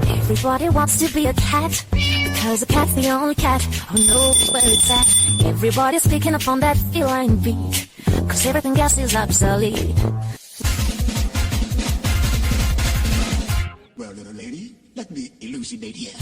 Everybody wants to be a cat, because a cat's the only cat who knows where it's at. Everybody's picking up on that feline beat, cause everything else is obsolete. Well, little lady, let me elucidate here.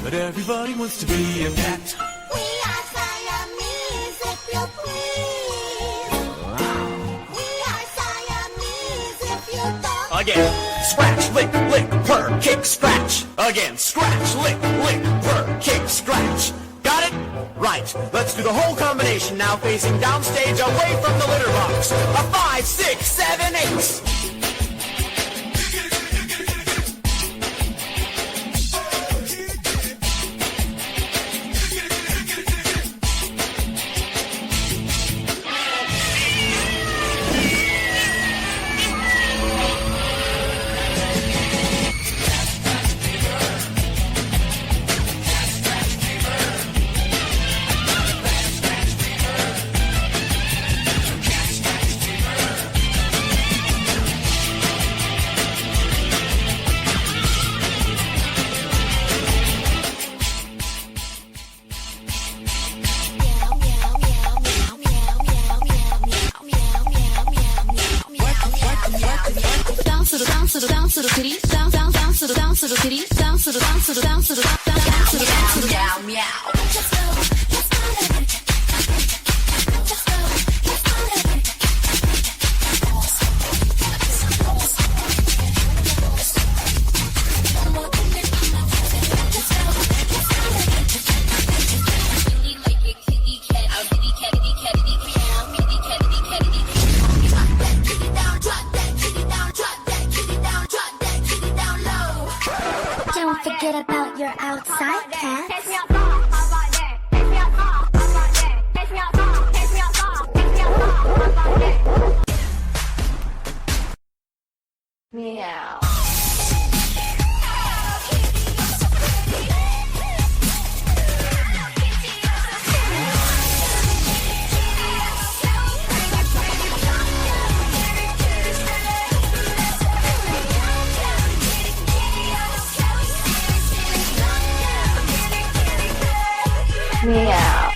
But everybody wants to be a cat. We are Siamese, if you please. We are Siamese, if you don't. Again, scratch, lick, lick, purr, kick, scratch. Again, scratch, lick, lick, purr, kick, scratch. Got it? Right. Let's do the whole combination now, facing downstage away from the litter box. A 5, 6, 7, 8. Down to the kitty, down to the kitty, down to the Meow, meow. Don't forget about your outside cats. Meow. Meow.